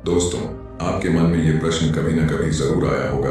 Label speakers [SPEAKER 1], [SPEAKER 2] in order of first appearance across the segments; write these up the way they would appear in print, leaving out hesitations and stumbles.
[SPEAKER 1] दोस्तों, आपके मन में ये प्रश्न कभी न कभी जरूर आया होगा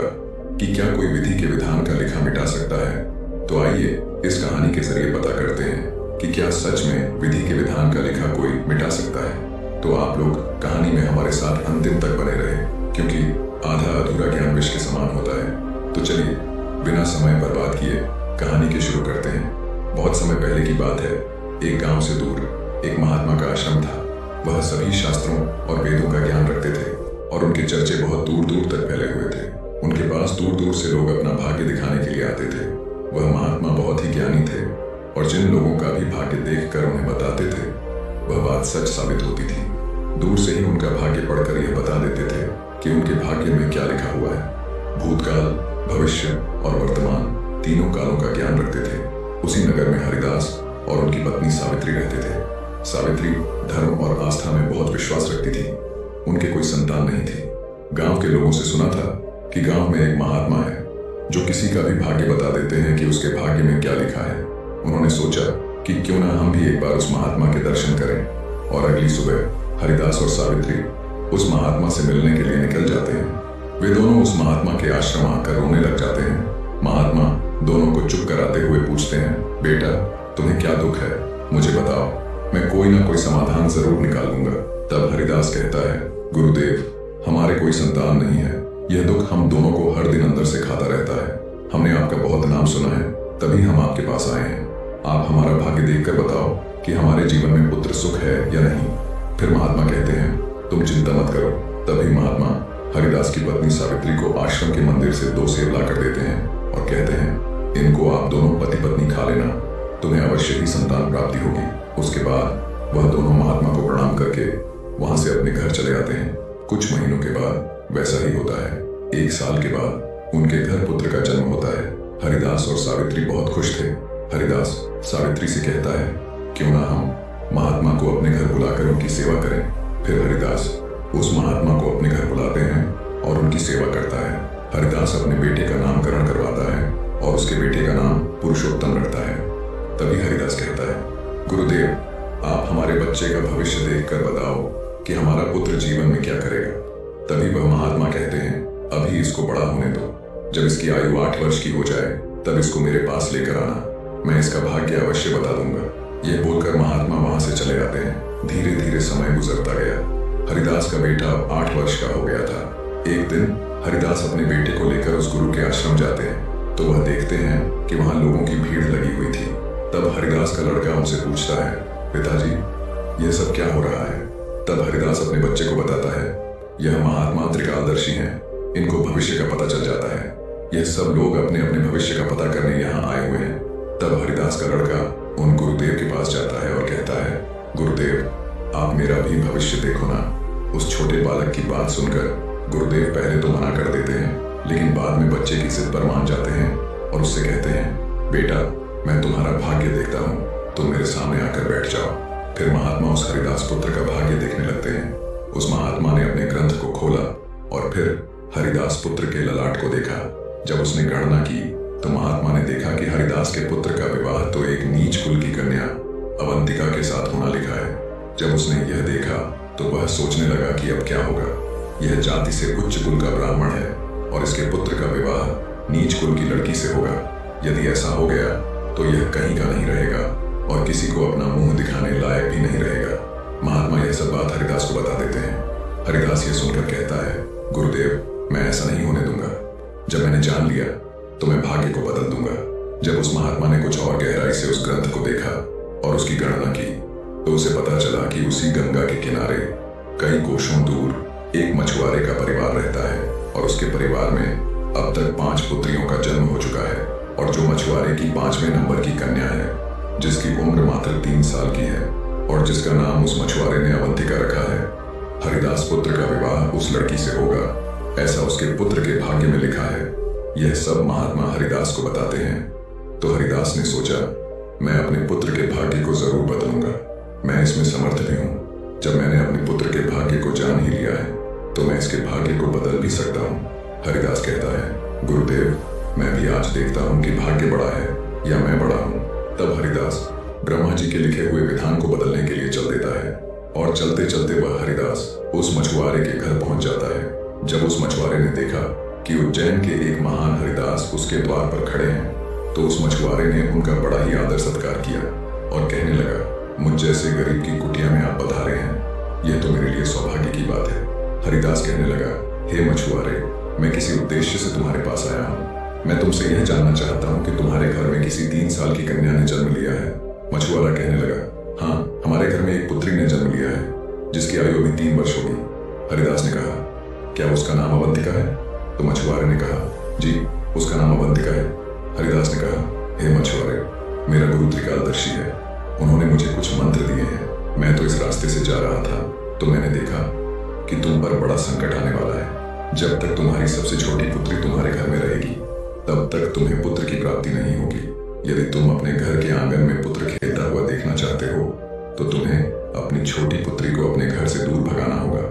[SPEAKER 1] कि क्या कोई विधि के विधान का लिखा मिटा सकता है। तो आइए इस कहानी के जरिए पता करते हैं कि क्या सच में विधि के विधान का लिखा कोई मिटा सकता है। तो आप लोग कहानी में हमारे साथ अंतिम तक बने रहे, क्योंकि आधा अधूरा ज्ञान विष के समान होता है। तो चलिए बिना समय बर्बाद किए कहानी के शुरू करते हैं। बहुत समय पहले की बात है। एक गांव से दूर एक महात्मा का आश्रम था। वह सभी शास्त्रों और वेदों का ज्ञान रखते थे और उनके चर्चे बहुत दूर दूर तक फैले हुए थे। उनके पास दूर दूर से लोग अपना भाग्य दिखाने के लिए आते थे। वह महात्मा बहुत ही ज्ञानी थे और जिन लोगों का भी भाग्य देखकर उन्हें बताते थे वह बात सच साबित होती थी। दूर से ही उनका भाग्य पढ़कर यह बता देते थे कि उनके भाग्य में क्या लिखा हुआ है। भूतकाल, भविष्य और वर्तमान तीनों कालों का ज्ञान रखते थे। उसी नगर में हरिदास और उनकी पत्नी सावित्री रहते थे। सावित्री धर्म और आस्था में बहुत विश्वास रखती थी। उनके कोई संतान नहीं थी। गांव के लोगों से सुना था कि गांव में एक महात्मा है जो किसी का भी भाग्य बता देते हैं कि उसके भाग्य में क्या लिखा है। उन्होंने सोचा कि क्यों ना हम भी एक बार उस महात्मा के दर्शन करें। और अगली सुबह हरिदास और सावित्री उस महात्मा से मिलने के लिए निकल जाते हैं। वे दोनों उस महात्मा के आश्रम आकर रोने लग जाते हैं। महात्मा दोनों को चुप कराते हुए पूछते हैं, बेटा तुम्हें क्या दुख है, मुझे बताओ, मैं कोई ना कोई समाधान जरूर निकालूंगा। तब हरिदास कहता है, गुरुदेव हमारे कोई संतान नहीं है। यह दुख हम दोनों को हर दिन अंदर से खाता रहता है। हमने आपका बहुत नाम सुना है, तभी हम आपके पास आए हैं। आप हमारा भाग्य देखकर बताओ कि हमारे जीवन में पुत्र सुख है या नहीं। फिर महात्मा कहते हैं, तुम चिंता मत करो। तभी महात्मा हरिदास की पत्नी सावित्री को आश्रम के मंदिर से 2 सेब ला कर देते हैं और कहते हैं, इनको आप दोनों पति पत्नी खा लेना, तुम्हें अवश्य ही संतान प्राप्ति होगी। उसके बाद वह दोनों महात्मा को प्रणाम करके वहां से अपने घर चले आते हैं। कुछ महीनों के बाद वैसा ही होता है। 1 साल के बाद उनके घर पुत्र का जन्म होता है। हरिदास और सावित्री बहुत खुश थे। हरिदास सावित्री से कहता है, क्यों ना हम महात्मा को अपने घर बुलाकर उनकी सेवा करें। फिर हरिदास उस महात्मा को अपने घर बुलाते हैं और उनकी सेवा करता है। हरिदास अपने बेटे का नामकरण करवाता है और उसके बेटे का नाम पुरुषोत्तम रखता है। तभी हरिदास कहता है, गुरुदेव आप हमारे बच्चे का भविष्य देखकर बताओ कि हमारा पुत्र जीवन में क्या करेगा। तभी वह महात्मा कहते हैं, अभी इसको बड़ा होने दो। जब इसकी आयु 8 वर्ष की हो जाए तब इसको मेरे पास लेकर आना, मैं इसका भाग्य अवश्य बता दूंगा। यह बोलकर महात्मा वहां से चले आते हैं। धीरे धीरे समय गुजरता गया। हरिदास का बेटा 8 वर्ष का हो गया था। एक दिन हरिदास अपने बेटे को लेकर उस गुरु के आश्रम जाते हैं तो वह देखते हैं कि वहां लोगों की भीड़ लगी हुई थी। तब हरिदास का लड़का उनसे पूछता है, पिताजी यह सब क्या हो रहा है। तब हरिदास अपने बच्चे को बताता है, यह महात्मा त्रिकालदर्शी हैं, इनको भविष्य का पता चल जाता है। यह सब लोग अपने अपने भविष्य का पता करने यहाँ आए हुए हैं। तब हरिदास का लड़का उन गुरुदेव के पास जाता है और कहता है, गुरुदेव आप मेरा भी भविष्य देखो ना। उस छोटे बालक की बात सुनकर गुरुदेव पहले तो मना कर देते हैं, लेकिन बाद में बच्चे की जिद पर मान जाते हैं और उससे कहते हैं, बेटा मैं तुम्हारा भाग्य देखता हूँ, तुम मेरे सामने आकर बैठ जाओ। फिर महात्मा उस हरिदास पुत्र का भाग्य देखने लगते हैं। उस महात्मा ने अपने ग्रंथ को खोला और फिर हरिदास पुत्र के ललाट को देखा। जब उसने गणना की तो महात्मा ने देखा कि हरिदास के पुत्र का विवाह तो एक नीच कुल की कन्या अवंतिका के साथ होना लिखा है। जब उसने यह देखा तो वह सोचने लगा कि अब क्या होगा। यह जाति से उच्च कुल का ब्राह्मण है और इसके पुत्र का विवाह नीच कुल की लड़की से होगा। यदि ऐसा हो गया तो यह कहीं का नहीं रहेगा और किसी को अपना मुंह दिखाने लायक भी नहीं रहेगा। महात्मा यह सब बात हरिदास को बता देते हैं। हरिदास यह सुनकर कहता है, गुरुदेव मैं ऐसा नहीं होने दूंगा। जब मैंने जान लिया तो मैं भाग्य को बदल दूंगा। जब उस महात्मा ने कुछ और गहराई से उस ग्रंथ को देखा और उसकी गणना की तो उसे पता चला कि उसी गंगा के किनारे कई कोसों दूर एक मछुआरे का परिवार रहता है और उसके परिवार में अब तक 5 पुत्रियों का जन्म हो चुका है। और जो मछुआरे की 5वें नंबर की कन्या है, जिसकी उम्र मात्र 3 साल की है और जिसका नाम उस मछुआरे ने अवंतिका रखा है, हरिदास पुत्र का विवाह उस लड़की से होगा, ऐसा उसके पुत्र के भाग्य में लिखा है। यह सब महात्मा हरिदास को बताते हैं। तो हरिदास ने सोचा, मैं अपने पुत्र के भाग्य को जरूर बदलूंगा। मैं इसमें समर्थ भी हूँ। जब मैंने अपने पुत्र के भाग्य को जान ही लिया है तो मैं इसके भाग्य को बदल भी सकता हूँ। हरिदास कहता है, गुरुदेव मैं भी आज देखता हूँ कि भाग्य बड़ा है या मैं बड़ा हूँ। तब हरिदास ब्रह्मा जी के लिखे हुए विधान को बदलने के लिए चल देता है। और चलते चलते वह हरिदास उस मछुआरे के घर पहुंच जाता है। जब उस मछुआरे ने देखा कि उज्जैन के एक महान हरिदास उसके द्वार पर खड़े हैं, तो उस मछुआरे ने उनका बड़ा ही आदर सत्कार किया और कहने लगा, मुझ जैसे गरीब की कुटिया में आप पधारे हैं, यह तो मेरे लिए सौभाग्य की बात है। हरिदास कहने लगा, हे मछुआरे, मैं किसी उद्देश्य से तुम्हारे पास आया हूँ। मैं तुमसे यह जानना चाहता हूँ कि तुम्हारे घर में किसी 3 साल की कन्या ने जन्म लिया है। मछुआरा कहने लगा, हाँ, हमारे घर में एक पुत्री ने जन्म लिया है जिसकी आयु अभी 3 वर्ष होगी। हरिदास ने कहा, क्या उसका नाम अवंतिका है? तो मछुआरे ने कहा, जी, उसका नाम अवंतिका है। हरिदास ने कहा, हे मछुआरे, मेरा गुरु त्रिकालदर्शी है, उन्होंने मुझे कुछ मंत्र दिए हैं। मैं तो इस रास्ते से जा रहा था तो मैंने देखा कि तुम पर बड़ा संकट आने वाला है। जब तक तुम्हारी सबसे छोटी पुत्री तुम्हारे घर में रहेगी, तब तक तुम्हें पुत्र की प्राप्ति नहीं होगी। यदि तुम अपने घर के आंगन में पुत्र खेलता हुआ देखना चाहते हो, तो तुम्हें अपनी छोटी पुत्री को अपने घर से दूर भगाना होगा।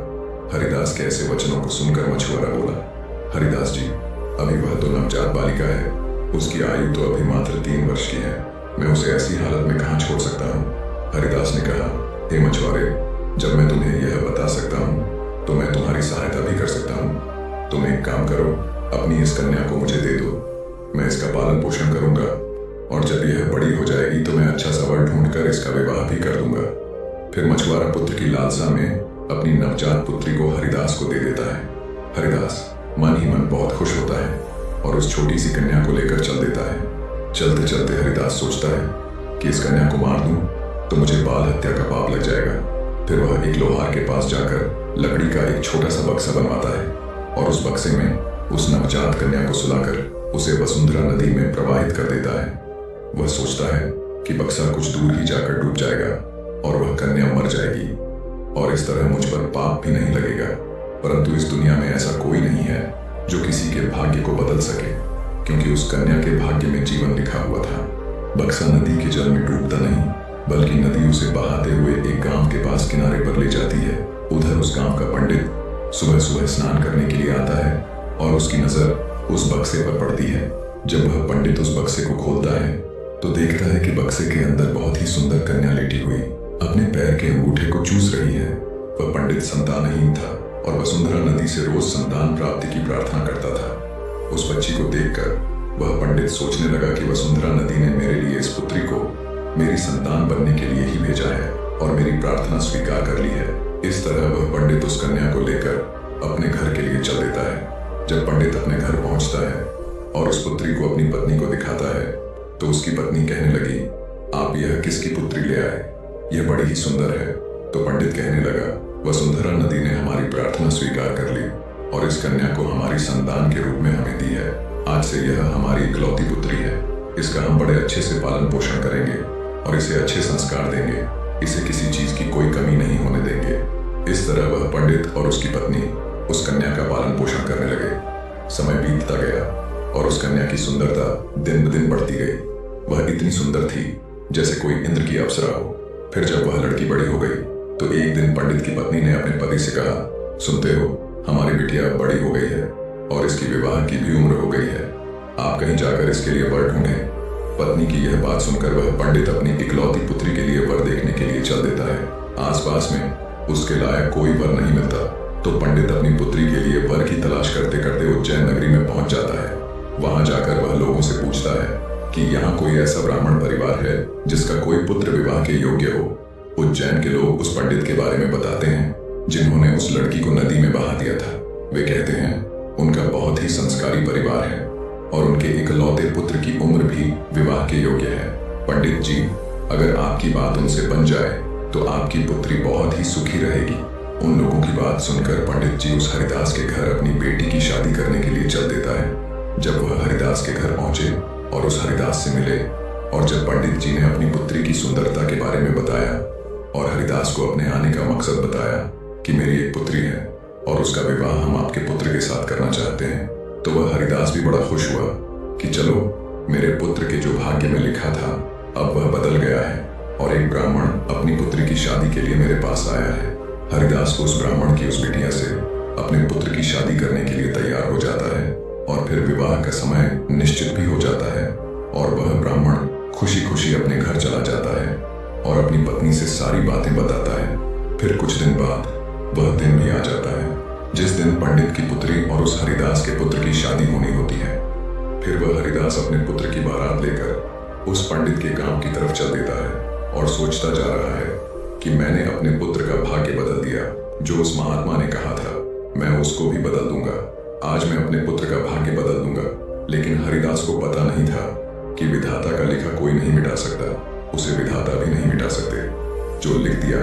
[SPEAKER 1] हरिदास के ऐसे वचनों को सुनकर मछुआरा बोला, हरिदास जी, अभी वह तो नवजात बालिका है, उसकी आयु तो अभी मात्र 3 वर्ष की है, मैं उसे ऐसी हालत में कहाँ छोड़ सकता हूँ। हरिदास ने कहा, हे मछुआरे, जब मैं तुम्हें यह बता सकता हूँ तो मैं तुम्हारी सहायता भी कर सकता हूँ। तुम एक काम करो, अपनी इस कन्या को मुझे दे दो, मैं इसका पालन पोषण करूंगा और जब यह बड़ी हो जाएगी तो मैं अच्छा सा वर ढूंढकर इसका विवाह भी कर दूंगा। फिर मछुआरा पुत्र की लालसा में अपनी नवजात पुत्री को हरिदास को दे देता है। हरिदास मन ही मन बहुत खुश होता है और उस छोटी सी कन्या को लेकर चल देता है। चलते चलते हरिदास सोचता है कि इस कन्या को मार दूं तो मुझे बाल हत्या का पाप लग जाएगा। फिर वह एक लोहार के पास जाकर लकड़ी का एक छोटा सा बक्सा बनवाता है और उस बक्से में उस नवजात कन्या को सुलाकर उसे वसुंधरा नदी में प्रवाहित कर देता है। वह सोचता है कि बक्सा कुछ दूर ही जाकर डूब जाएगा और वह कन्या मर जाएगी और इस तरह मुझ पर पाप भी नहीं लगेगा। परंतु इस दुनिया में ऐसा कोई नहीं है जो किसी के भाग्य को बदल सके, क्योंकि उस कन्या के भाग्य में जीवन लिखा हुआ था। बक्सा नदी के जल में डूबता नहीं, बल्कि नदी उसे बहाते हुए एक गांव के पास किनारे पर ले जाती है। उधर उस गांव का पंडित सुबह सुबह स्नान करने के लिए आता है और उसकी नजर उस बक्से पर पड़ती है। जब वह पंडित उस बक्से को खोलता है तो देखता है कि बक्से के अंदर बहुत ही सुंदर कन्या लेटी हुई अपने पैर के अंगूठे को चूस रही है। वह पंडित संतानहीन था और वसुंधरा नदी से रोज संतान प्राप्ति की प्रार्थना करता था। उस बच्ची को देखकर वह पंडित सोचने लगा कि वसुंधरा नदी ने मेरे लिए इस पुत्री को मेरी संतान बनने के लिए ही भेजा है और मेरी प्रार्थना स्वीकार कर ली है। इस तरह वह पंडित उस कन्या को लेकर अपने घर के लिए चल देता है। जब पंडित अपने घर पहुंचता है और उस पुत्री को अपनी पत्नी को दिखाता है तो उसकी पत्नी कहने लगी, आप यह किसकी पुत्री ले आए? यह बड़ी ही सुंदर है। तो पंडित कहने लगा, वसुंधरा नदी ने हमारी प्रार्थना स्वीकार कर ली और इस कन्या को हमारी संतान के रूप में हमें दी है। आज से यह हमारी इकलौती पुत्री है। इसका हम बड़े अच्छे से पालन पोषण करेंगे और इसे अच्छे संस्कार देंगे। इसे किसी चीज की कोई कमी नहीं होने देंगे। इस तरह वह पंडित और उसकी पत्नी उस कन्या का पालन पोषण करने लगे। समय बीतता गया और उस कन्या की सुंदरता दिन ब दिन बढ़ती गई। वह इतनी सुंदर थी जैसे कोई इंद्र की अप्सरा हो। फिर जब वह लड़की बड़ी हो गई तो एक दिन पंडित की पत्नी ने अपने पति से कहा, सुनते हो, हमारी बिटिया बड़ी हो गई है और इसकी विवाह की भी उम्र हो गई है। आप कहीं जाकर इसके लिए वर ढूंढें। पत्नी की यह बात सुनकर वह पंडित अपनी इकलौती पुत्री के लिए वर देखने के लिए चल देता है। आसपास में उसके लायक कोई वर नहीं मिलता तो पंडित अपनी पुत्री के लिए वर की तलाश करते करते उज्जैन नगरी में पहुंच जाता है। वहां जाकर वह लोगों से पूछता है कि यहाँ कोई ऐसा ब्राह्मण परिवार है जिसका कोई पुत्र विवाह के योग्य हो। उज्जैन के लोग उस पंडित के बारे में बताते हैं जिन्होंने उस लड़की को नदी में बहा दिया था। वे कहते हैं उनका बहुत ही संस्कारी परिवार है और उनके इकलौते पुत्र की उम्र भी विवाह के योग्य है। पंडित जी, अगर आपकी बात उनसे बन जाए तो आपकी पुत्री बहुत ही सुखी रहेगी। उन लोगों की बात सुनकर पंडित जी उस हरिदास के घर अपनी बेटी की शादी करने के लिए चल देता है। जब वह हरिदास के घर पहुंचे और उस हरिदास से मिले और जब पंडित जी ने अपनी पुत्री की सुंदरता के बारे में बताया और हरिदास को अपने आने का मकसद बताया कि मेरी एक पुत्री है और उसका विवाह हम आपके पुत्र के साथ करना चाहते हैं, तो वह हरिदास भी बड़ा खुश हुआ कि चलो, मेरे पुत्र के जो भाग्य में लिखा था अब वह बदल गया है और एक ब्राह्मण अपनी पुत्री की शादी के लिए मेरे पास आया है। हरिदास को उस ब्राह्मण की उस बिटिया से अपने पुत्र की शादी करने के लिए तैयार हो जाता है और फिर विवाह का समय निश्चित भी हो जाता है और वह ब्राह्मण खुशी खुशी अपने घर चला जाता है और अपनी पत्नी से सारी बातें बताता है। फिर कुछ दिन बाद वह दिन भी आ जाता है जिस दिन पंडित की पुत्री और उस हरिदास के पुत्र की शादी होनी होती है। फिर वह हरिदास अपने पुत्र की बारात लेकर उस पंडित के गांव की तरफ चल देता है और सोचता जा रहा है कि मैंने अपने पुत्र का भाग्य बदल दिया। जो उस महात्मा ने कहा था मैं उसको भी बदल दूंगा, आज मैं अपने पुत्र का भाग्य बदल दूंगा। लेकिन हरिदास को पता नहीं था कि विधाता का लिखा कोई नहीं मिटा सकता, उसे विधाता भी नहीं मिटा सकते। जो लिख दिया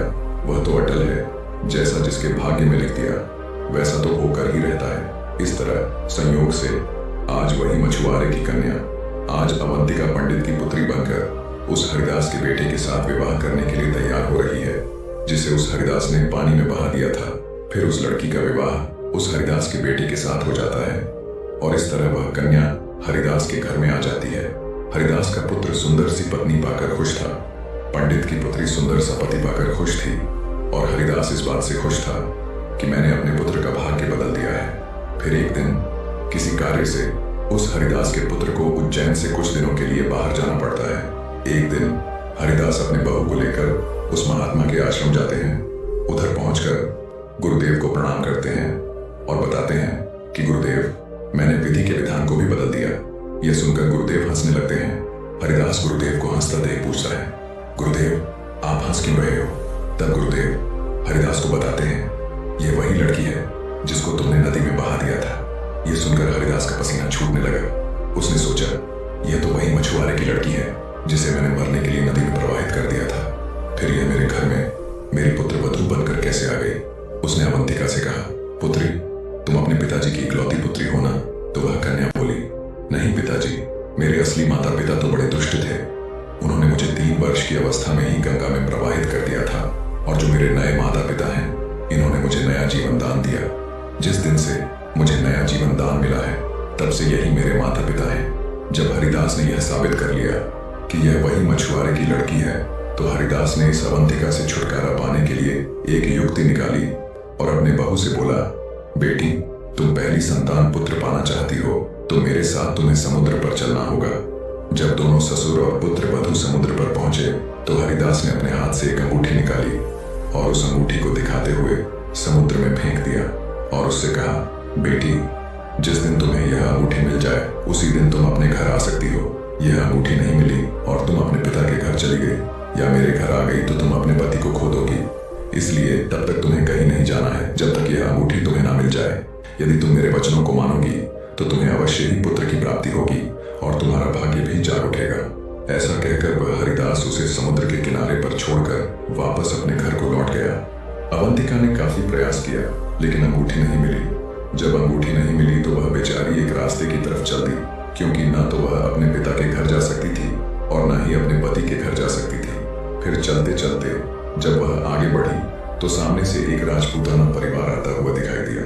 [SPEAKER 1] वह तो अटल है, जैसा जिसके भाग्य में लिख दिया वैसा तो होकर ही रहता है। इस तरह संयोग से आज वही मछुआरे की कन्या आज अवंतिका पंडित की पुत्री बनकर उस हरिदास के बेटे के साथ विवाह करने के लिए तैयार हो रही है, जिसे उस हरिदास ने पानी में बहा दिया था। फिर उस लड़की का विवाह उस हरिदास के बेटे के साथ हो जाता है और इस तरह वह कन्या हरिदास के घर में आ जाती है। हरिदास का पुत्र सुंदर सी पत्नी पाकर खुश था, पंडित की पुत्री सुंदर सा पति पाकर खुश थी और हरिदास इस बात से खुश था कि मैंने अपने पुत्र का भाग्य बदल दिया है। फिर एक दिन किसी कार्य से उस हरिदास के पुत्र को उज्जैन से कुछ दिनों के लिए बाहर जाना पड़ता है। एक दिन हरिदास अपने बहू को लेकर उस महात्मा के आश्रम जाते हैं। उधर पहुंचकर गुरुदेव को प्रणाम करते हैं और बताते हैं कि गुरुदेव मैंने विधि के विधान को भी बदल दिया। यह सुनकर गुरुदेव हंसने लगते हैं। हरिदास गुरुदेव को हंसता देख पूछता है, गुरुदेव आप हंस क्यों रहे हो? तब गुरुदेव हरिदास को बताते हैं ये वही लड़की है जिसको तुमने नदी में बहा दिया था। यह सुनकर हरिदास का पसीना छूटने लगा। उसने सोचा यह तो वही मछुआरे की लड़की है जिसे मैंने मरने के लिए नदी में प्रवाहित कर दिया था। फिर यह मेरे घर में मेरी पुत्र वधू बनकर कैसे आ गई? उसने अवंतिका से कहा, पुत्री तुम अपने पिताजी की इकलौती पुत्री हो ना? तो वह कन्या बोली, नहीं पिताजी, मेरे असली माता पिता तो बड़े दुष्ट थे। उन्होंने मुझे 3 वर्ष की अवस्था में ही गंगा में प्रवाहित कर दिया था और जो मेरे नए माता पिता हैं इन्होंने मुझे नया जीवन दान दिया। जिस दिन से मुझे नया जीवन दान मिला है तब से यही मेरे माता पिता हैं। जब हरिदास ने यह साबित कर लिया कि यह वही मछुआरे की लड़की है तो हरिदास ने इस अवंतिका से छुटकारा पाने के लिए एक युक्ति निकाली और अपने बहू से बोला, बेटी तुम पहली संतान पुत्र पाना चाहती हो तो मेरे साथ तुम्हें समुद्र पर चलना होगा। जब दोनों ससुर और पुत्र वधू समुद्र पर पहुंचे तो हरिदास ने अपने हाथ से एक अंगूठी निकाली और उस अंगूठी को दिखाते हुए समुद्र में फेंक दिया और उससे कहा, बेटी जिस दिन तुम्हें यह अंगूठी मिल जाए उसी दिन तुम अपने घर आ सकती हो। यह अंगूठी नहीं मिली और तुम अपने पिता के घर चली गई या मेरे घर आ गई तो तुम अपने पति को खो दोगी। इसलिए तब तक तुम्हें कहीं नहीं जाना है जब तक यह अंगूठी तुम्हें ना मिल जाए। यदि तुम मेरे वचनों को मानोगी तो तुम्हें अवश्य ही पुत्र की प्राप्ति होगी और तुम्हारा भाग्य भी जाग उठेगा। ऐसा कहकर वह हरिदास उसे समुद्र के किनारे पर छोड़कर वापस अपने घर को लौट गया। अवंतिका ने काफी प्रयास किया लेकिन अंगूठी नहीं मिली। जब अंगूठी नहीं मिली तो वह बेचारी एक रास्ते की तरफ चल दी, क्योंकि न तो वह अपने पिता के घर जा सकती थी और न ही अपने पति के घर जा सकती थी। फिर चलते चलते जब वह आगे बढ़ी तो सामने से एक राजपूताना परिवार आता हुआ दिखाई दिया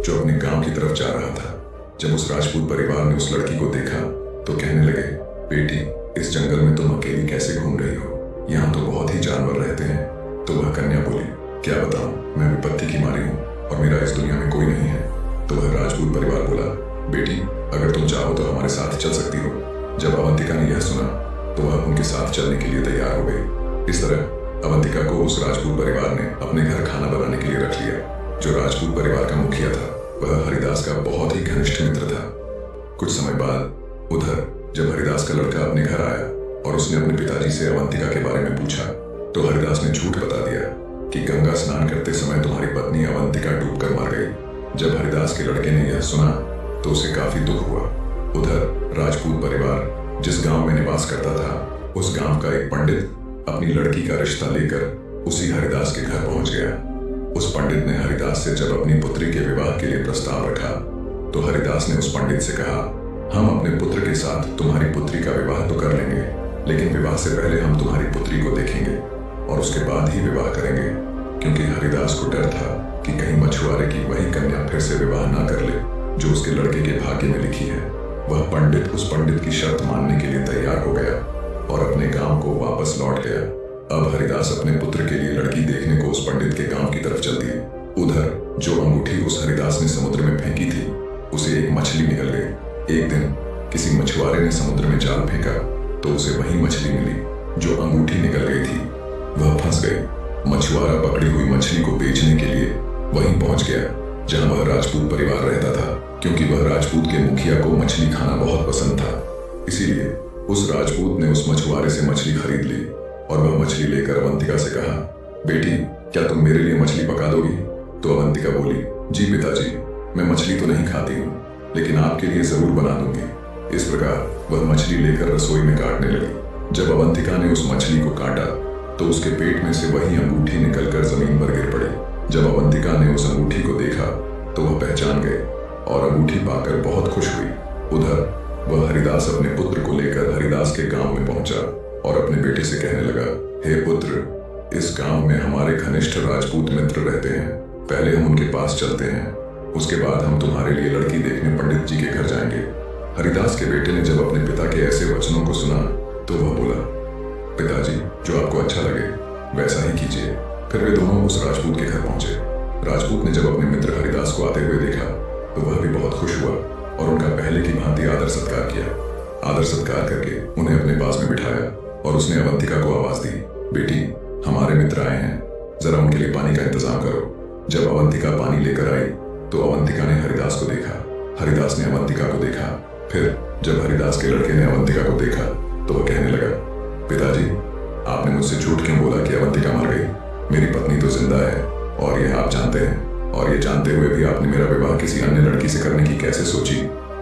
[SPEAKER 1] जो अपने गांव की तरफ जा रहा था। जब उस राजपूत परिवार ने उस लड़की को देखा तो कहने लगे, बेटी इस जंगल में तुम अकेली कैसे घूम रही हो? यहाँ तो बहुत ही जानवर रहते हैं। तो वह कन्या बोली, क्या बताऊं, मैं विपत्ति की मारी हूँ और मेरा इस दुनिया में कोई नहीं है। तो वह राजपूत परिवार बोला, बेटी अगर तुम चाहो तो हमारे साथ चल सकती हो। जब अवंतिका ने यह सुना तो वह उनके साथ चलने के लिए तैयार हो गई। इस तरह अवंतिका को उस राजपूत परिवार ने अपने घर खाना बनाने के लिए रख लिया। जो राजपूत परिवार का मुखिया था वह हरिदास का बहुत ही घनिष्ठ मित्र था। कुछ समय बाद उधर जब हरिदास का लड़का अपने घर आया और उसने अपने पिताजी से अवंतिका के बारे में पूछा तो हरिदास ने झूठ बता दिया कि गंगा स्नान करते समय तुम्हारी पत्नी अवंतिका डूबकर मर गई। जब हरिदास के लड़के ने यह सुना तो उसे काफी दुख हुआ। उधर राजपूत परिवार जिस गांव में निवास करता था उस गांव का एक पंडित अपनी लड़की का रिश्ता लेकर उसी हरिदास के घर पहुंच गया। उस पंडित ने हरिदास से जब अपनी पुत्री के विवाह के लिए प्रस्ताव रखा तो हरिदास ने उस पंडित से कहा, हम अपने पुत्र के साथ तुम्हारी पुत्री का विवाह तो कर लेंगे, लेकिन विवाह से पहले हम तुम्हारी पुत्री को देखेंगे और उसके बाद ही विवाह करेंगे। क्योंकि हरिदास को डर था कि कहीं मछुआरे की वही कन्या फिर से विवाह ना कर ले जो उसके लड़के के भाग्य में लिखी है। वह पंडित उस पंडित की शर्त मानने के लिए तैयार हो गया और अपने गांव को वापस लौट गया। अब हरिदास अपने पुत्र के लिए लड़की देखने को उस पंडित के गांव की तरफ चल दिए। उधर जो अंगूठी उस हरिदास ने समुद्र में फेंकी थी उसे एक मछली निकल गई। एक दिन किसी मछुआरे ने समुद्र में जाल फेंका तो उसे वही मछली मिली जो अंगूठी निकल गई थी। वह फंस गई मछुआरा पकड़ी हुई मछली को बेचने के लिए वहीं पहुंच गया जहां वह राजपूत परिवार रहता था, क्योंकि वह राजपूत के मुखिया को मछली खाना बहुत पसंद था। इसीलिए उस राजपूत ने उस मछुआरे से मछली खरीद ली और वह मछली लेकर अवंतिका से कहा, बेटी क्या तुम मेरे लिए मछली पका दोगी? तो अवंतिका बोली, जी पिताजी, मैं मछली तो नहीं खाती हूँ, लेकिन आपके लिए जरूर बना दूंगी। इस प्रकार वह मछली लेकर रसोई में काटने लगी। जब अवंतिका ने उस मछली को काटा तो उसके पेट में से वही अंगूठी निकलकर जमीन पर गिर पड़ी। जब अवंतिका ने उस अंगूठी को देखा तो वह पहचान गए और अंगूठी पाकर बहुत खुश हुई। उधर वह हरिदास अपने पुत्र को लेकर हरिदास के गांव में पहुंचा और अपने बेटे से कहने लगा, हे पुत्र, इस गांव में हमारे घनिष्ठ राजपूत मित्र रहते हैं। पहले हम उनके पास चलते हैं, उसके बाद हम तुम्हारे लिए लड़की देखने पंडित जी के घर जाएंगे। हरिदास के बेटे ने जब अपने पिता के ऐसे वचनों को सुना तो वह बोला, पिताजी जो आपको अच्छा लगे वैसा ही कीजिए। फिर वे दोनों उस राजपूत के घर पहुंचे। राजपूत ने जब अपने मित्र हरिदास को आते हुए देखा तो वह भी बहुत खुश हुआ और उनका पहले की भांति आदर सत्कार किया। आदर सत्कार करके उन्हें अपने पास में बिठाया और उसने अवंतिका को आवाज दी, बेटी हमारे मित्र आए हैं, जरा उनके लिए पानी का इंतजाम करो। जब अवंतिका पानी लेकर आई तो अवंतिका ने हरिदास को देखा, हरिदास ने अवंतिका को देखा। फिर जब हरिदास के लड़के ने अवंतिका को देखा तो वह कहने लगा, पिताजी आपने मुझसे झूठ क्यों बोला कि अवंतिका मर गई? मेरी पत्नी तो जिंदा है और यह आप जानते हैं, और ये जानते हुए भी आपने मेरा विवाह किसी अन्य लड़की से करने की कैसे सोची?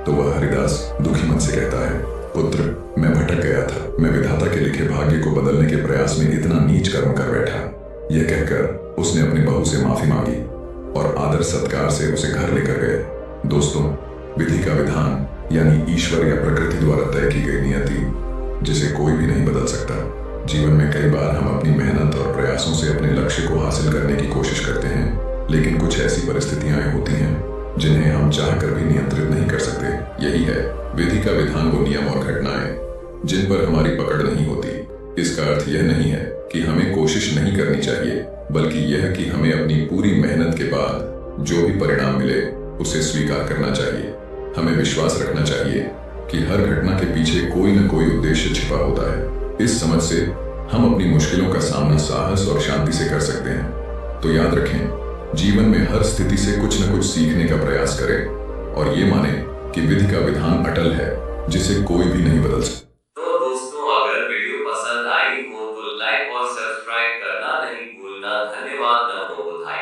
[SPEAKER 1] तो वह हरिदास दुखी मन से कहता है, पुत्र मैं भटक गया था, मैं विधाता के लिखे भाग्य को बदलने के प्रयास में इतना नीच कर्म कर बैठा। यह कहकर उसने अपनी बहू से माफी मांगी और आदर सत्कार से उसे घर लेकर गए। दोस्तों, विधि का विधान यानी ईश्वर या प्रकृति द्वारा तय की गई नियति, जिसे कोई भी नहीं बदल सकता। जीवन में कई बार हम अपनी मेहनत और प्रयासों से अपने लक्ष्य को हासिल करने की कोशिश करते हैं, लेकिन कुछ ऐसी परिस्थितियां होती हैं जिन्हें हम चाहकर भी नियंत्रित नहीं कर सकते। यही है विधि का विधान, वो नियम और घटनाएं जिन पर हमारी पकड़ नहीं होती। इसका अर्थ यह नहीं है कि हमें कोशिश नहीं करनी चाहिए, बल्कि यह कि हमें अपनी पूरी मेहनत के बाद जो भी परिणाम मिले उसे स्वीकार करना चाहिए। हमें विश्वास रखना चाहिए कि हर घटना के पीछे कोई न कोई उद्देश्य छिपा होता है। इस समझ से हम अपनी मुश्किलों का सामना साहस और शांति से कर सकते हैं। तो याद रखें, जीवन में हर स्थिति से कुछ न कुछ सीखने का प्रयास करें और ये माने कि विधि का विधान अटल है, जिसे कोई भी नहीं बदल सकता।